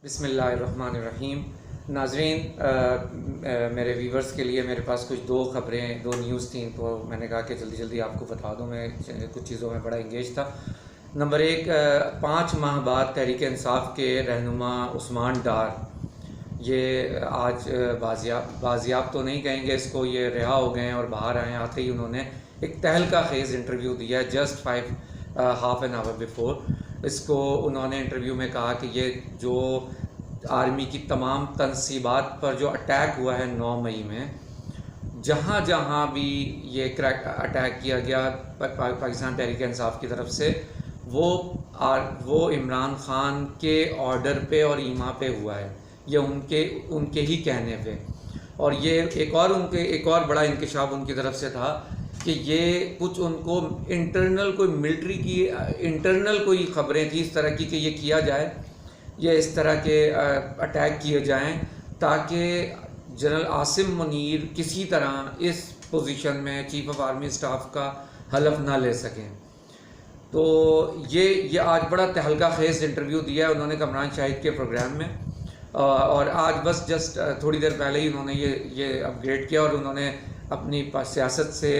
बिस्मिल्लाहिर्रहमानिर्रहीम। नाज़रीन, मेरे व्यूवर्स के लिए मेरे पास कुछ दो ख़बरें, दो न्यूज़ थी, तो मैंने कहा कि जल्दी जल्दी आपको बता दूं। मैं कुछ चीज़ों में बड़ा इंगेज था। नंबर एक, 5 माह बाद तहरीक इंसाफ के रहनुमा उस्मान डार ये आज बाजियाब तो नहीं कहेंगे इसको, ये रिहा हो गए हैं और बाहर आए। आते ही उन्होंने एक तहलका खेज़ इंटरव्यू दिया है, just half an hour before. इसको उन्होंने इंटरव्यू में कहा कि ये जो आर्मी की तमाम तनसीबात पर जो अटैक हुआ है 9 मई में, जहाँ जहाँ भी ये अटैक किया गया पाकिस्तान तहरीक इंसाफ की तरफ से, वो इमरान ख़ान के ऑर्डर पे और ईमा पे हुआ है, ये उनके ही कहने पे। और ये एक और बड़ा इंकशाफ उनकी तरफ से था कि ये कुछ उनको इंटरनल कोई मिलिट्री की इंटरनल कोई ख़बरें थी इस तरह की कि ये किया जाए, ये इस तरह के अटैक किए जाएं ताकि जनरल आसिम मुनीर किसी तरह इस पोजीशन में चीफ ऑफ आर्मी स्टाफ का हलफ ना ले सकें। तो ये आज बड़ा तहलका खेज़ इंटरव्यू दिया है उन्होंने कमरान शाहिद के प्रोग्राम में, और आज बस जस्ट थोड़ी देर पहले ही उन्होंने ये अपग्रेड किया और उन्होंने अपनी सियासत से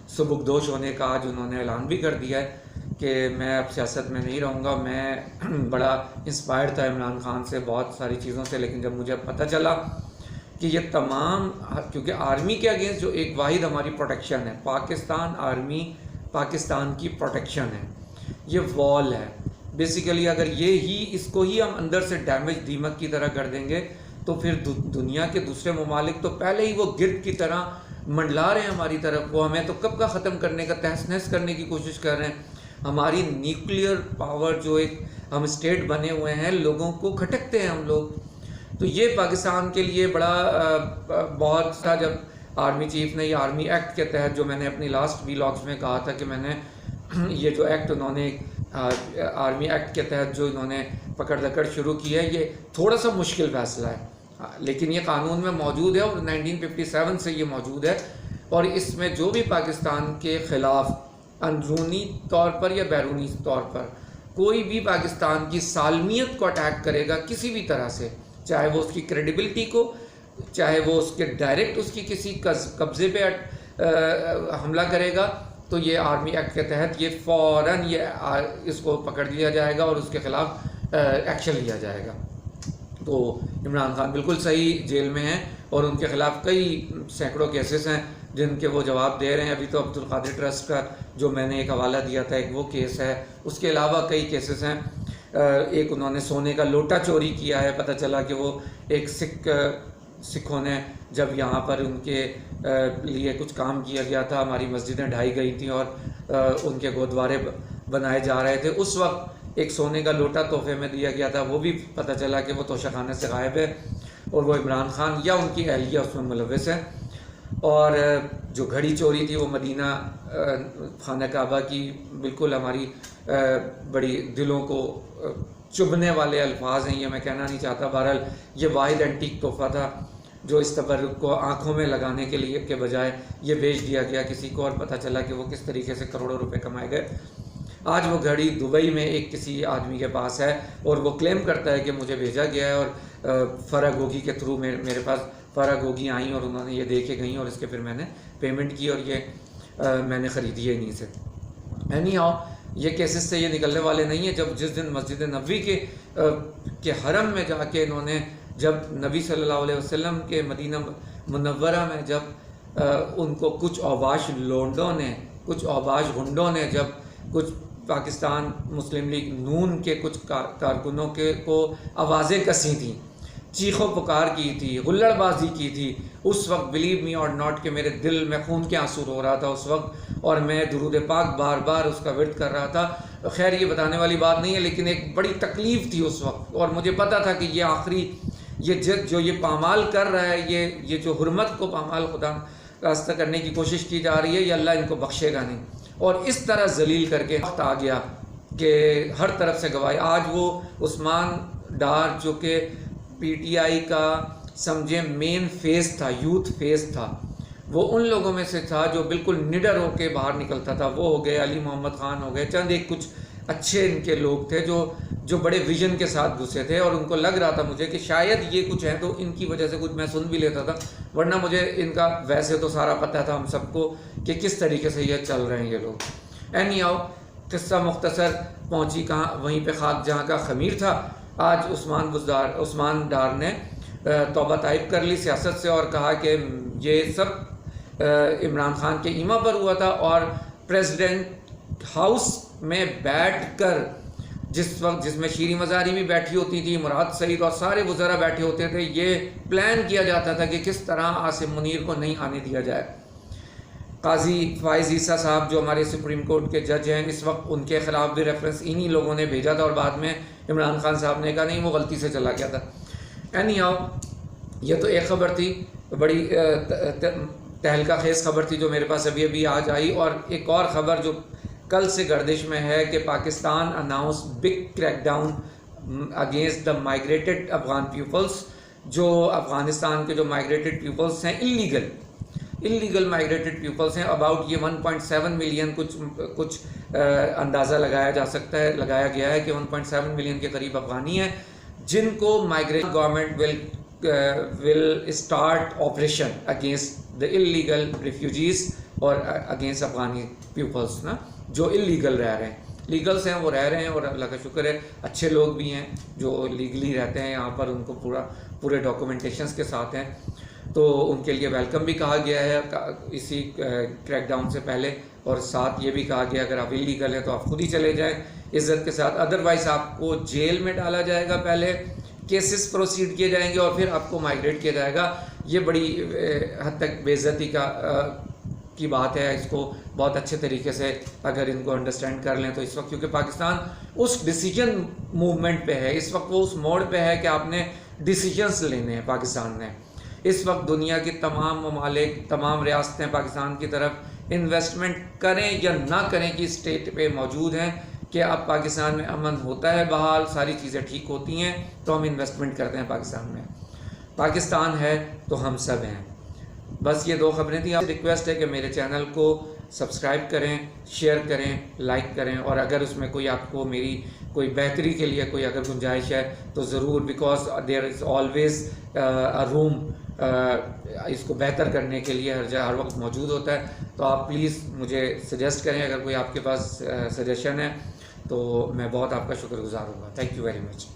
सुबुकदोश होने का आज उन्होंने ऐलान भी कर दिया है कि मैं अब सियासत में नहीं रहूँगा। मैं बड़ा इंस्पायर्ड था इमरान ख़ान से बहुत सारी चीज़ों से, लेकिन जब मुझे पता चला कि ये तमाम, क्योंकि आर्मी के अगेंस्ट जो एक वाहिद हमारी प्रोटेक्शन है, पाकिस्तान आर्मी पाकिस्तान की प्रोटेक्शन है, ये वॉल है बेसिकली। अगर इसको ही हम अंदर से डैमेज दीमक की तरह कर देंगे तो फिर दुनिया के दूसरे ममालिक तो पहले ही वो गिर्द की तरह मंडला रहे हैं हमारी तरफ। वो हमें तो कब का ख़त्म करने का, तहस नहस करने की कोशिश कर रहे हैं। हमारी न्यूक्लियर पावर जो एक हम स्टेट बने हुए हैं, लोगों को खटकते हैं हम लोग। तो ये पाकिस्तान के लिए बड़ा बहुत सा, जब आर्मी चीफ ने ये आर्मी एक्ट के तहत, जो मैंने अपनी लास्ट व्लॉग्स में कहा था कि मैंने ये जो एक्ट उन्होंने आर्मी एक्ट के तहत जो इन्होंने पकड़ दकड़ शुरू की है, ये थोड़ा सा मुश्किल फ़ैसला है, लेकिन ये कानून में मौजूद है और 1957 से ये मौजूद है। और इसमें जो भी पाकिस्तान के ख़िलाफ़ अंदरूनी तौर पर या बैरूनी तौर पर कोई भी पाकिस्तान की सालमियत को अटैक करेगा किसी भी तरह से, चाहे वो उसकी क्रेडिबिलिटी को, चाहे वो उसके डायरेक्ट उसकी किसी कब्ज़े पे हमला करेगा, तो ये आर्मी एक्ट के तहत ये फ़ौरन इसको पकड़ लिया जाएगा और उसके ख़िलाफ़ एक्शन लिया जाएगा। तो इमरान ख़ान बिल्कुल सही जेल में हैं और उनके ख़िलाफ़ कई सैकड़ों केसेस हैं जिनके वो जवाब दे रहे हैं। अभी तो अब्दुल कादिर ट्रस्ट का जो मैंने एक हवाला दिया था, एक वो केस है, उसके अलावा कई केसेस हैं। एक उन्होंने सोने का लोटा चोरी किया है, पता चला कि वो एक सिखों ने जब यहाँ पर उनके लिए कुछ काम किया गया था, हमारी मस्जिदें ढाई गई थी और उनके गुरुद्वारे बनाए जा रहे थे, उस वक्त एक सोने का लोटा तोहफे में दिया गया था, वो भी पता चला कि वो तोशाखाने से गायब है और वो इमरान ख़ान या उनकी अहलिया उसमें मुलव्वस है। और जो घड़ी चोरी थी वो मदीना खाना काबा की, बिल्कुल हमारी बड़ी दिलों को चुभने वाले अल्फाज हैं, ये मैं कहना नहीं चाहता। बहरहाल ये वाहिद एंटीक तोहफ़ा था जो इस तबर्रुक को आँखों में लगाने के लिए के बजाय ये बेच दिया गया किसी को, और पता चला कि वो किस तरीके से करोड़ों रुपए कमाए गए। आज वो घड़ी दुबई में एक किसी आदमी के पास है और वो क्लेम करता है कि मुझे भेजा गया है, और फ़रा गोगी के थ्रू मेरे पास फ़रा गोगी आई और उन्होंने ये दे के गई और इसके फिर मैंने पेमेंट की और ये मैंने ख़रीदी है इन्हीं से। एनी हाउ, ये केसेस से ये निकलने वाले नहीं है। जब जिस दिन मस्जिद नबवी के हरम में जाके इन्होंने, जब नबी सल्लल्लाहु अलैहि वसल्लम के मदीना मुनव्वरा में जब उनको कुछ औबाश लोंडों ने, कुछ औबाश गुंडों ने, जब कुछ पाकिस्तान मुस्लिम लीग नून के कुछ कारकुनों को आवाज़ें कसी थी, चीखों पुकार की थी, हुल्लड़बाजी की थी, उस वक्त बिलीव मी और नॉट के मेरे दिल में खून के आंसू रो रहा था उस वक्त, और मैं दुरूद पाक बार बार उसका विर्द कर रहा था। खैर ये बताने वाली बात नहीं है, लेकिन एक बड़ी तकलीफ़ थी उस वक्त, और मुझे पता था कि ये आखिरी जो ये पामाल कर रहा है, ये जो हुर्मत को पामाल खुदा रास्ता करने की कोशिश की जा रही है, ये अल्लाह इनको बख्शेगा नहीं। और इस तरह जलील करके वक्त आ गया कि हर तरफ से गवाही। आज वो उस्मान डार जो कि पीटीआई का समझे मेन फेस था, यूथ फेस था, वो उन लोगों में से था जो बिल्कुल निडर होकर बाहर निकलता था। वो हो गए, अली मोहम्मद ख़ान हो गए, चंद एक कुछ अच्छे इनके लोग थे जो बड़े विजन के साथ घुसे थे, और उनको लग रहा था मुझे कि शायद ये कुछ है तो इनकी वजह से कुछ मैं सुन भी लेता था, वरना मुझे इनका वैसे तो सारा पता था हम सबको कि किस तरीके से ये चल रहे हैं ये लोग। एनी हाउ, किस्सा मुख्तसर पहुंची कहाँ, वहीं पे खाक जहाँ का खमीर था। आज उस्मान डार ने तौबा ताइब कर ली सियासत से और कहा कि ये सब इमरान खान के ईमा पर हुआ था, और प्रेसिडेंट हाउस में बैठकर जिसमें शीरी मज़ारी भी बैठी होती थी, मुराद सईद और सारे वज़रा बैठे होते थे, ये प्लान किया जाता था कि किस तरह आसिम मुनीर को नहीं आने दिया जाए। काजी फ़ाइज़ ईसा साहब जो हमारे सुप्रीम कोर्ट के जज हैं, इस वक्त उनके ख़िलाफ़ भी रेफरेंस इन्हीं लोगों ने भेजा था, और बाद में इमरान खान साहब ने कहा नहीं वो गलती से चला गया था। एनी हाउ, ये तो एक ख़बर थी, बड़ी तहलका खेज़ ख़बर थी जो मेरे पास अभी अभी आज आई। और एक और ख़बर जो कल से गर्दिश में है कि Pakistan announce big crackdown against the migrated Afghan peoples. जो अफ़गानिस्तान के जो माइग्रेटेड पीपल्स हैं, इलीगल माइग्रेटेड पीपल्स हैं, अबाउट ये 1.7 मिलियन कुछ अंदाज़ा लगाया गया है कि 1.7 मिलियन के करीब अफ़गानी हैं जिनको migration government will start operation against the illegal refugees और अगेंस्ट अफ़गानी पीपल्स ना, जो इलीगल रह रहे हैं। लीगल्स हैं वो रह रहे हैं, और अल्लाह का शुक्र है अच्छे लोग भी हैं जो लीगली रहते हैं यहाँ पर, उनको पूरे डॉक्यूमेंटेशंस के साथ हैं, तो उनके लिए वेलकम भी कहा गया है इसी क्रैकडाउन से पहले। और साथ ये भी कहा गया अगर आप इलीगल हैं तो आप खुद ही चले जाएं इज़्ज़त के साथ, अदरवाइज़ आपको जेल में डाला जाएगा, पहले केसेस प्रोसीड किए जाएंगे और फिर आपको माइग्रेट किया जाएगा। ये बड़ी हद तक बेइज्जती की बात है। इसको बहुत अच्छे तरीके से अगर इनको अंडरस्टैंड कर लें तो इस वक्त, क्योंकि पाकिस्तान उस डिसीजन मूवमेंट पे है इस वक्त, वो उस मोड़ पे है कि आपने डिसीजंस लेने हैं। पाकिस्तान ने इस वक्त दुनिया की तमाम ममालिक, तमाम रियासतें पाकिस्तान की तरफ इन्वेस्टमेंट करें या ना करें की स्टेट पे मौजूद हैं कि अब पाकिस्तान में अमन होता है बहाल, सारी चीज़ें ठीक होती हैं तो हम इन्वेस्टमेंट करते हैं पाकिस्तान में। पाकिस्तान है तो हम सब हैं। बस ये दो खबरें थी। आपसे रिक्वेस्ट है कि मेरे चैनल को सब्सक्राइब करें, शेयर करें, लाइक करें, और अगर उसमें कोई आपको मेरी कोई बेहतरी के लिए कोई अगर गुंजाइश है तो ज़रूर, because there is always a room इसको बेहतर करने के लिए हर वक्त मौजूद होता है। तो आप प्लीज़ मुझे सजेस्ट करें, अगर कोई आपके पास सजेशन है तो मैं बहुत आपका शुक्रगुज़ार होगा। Thank you very much.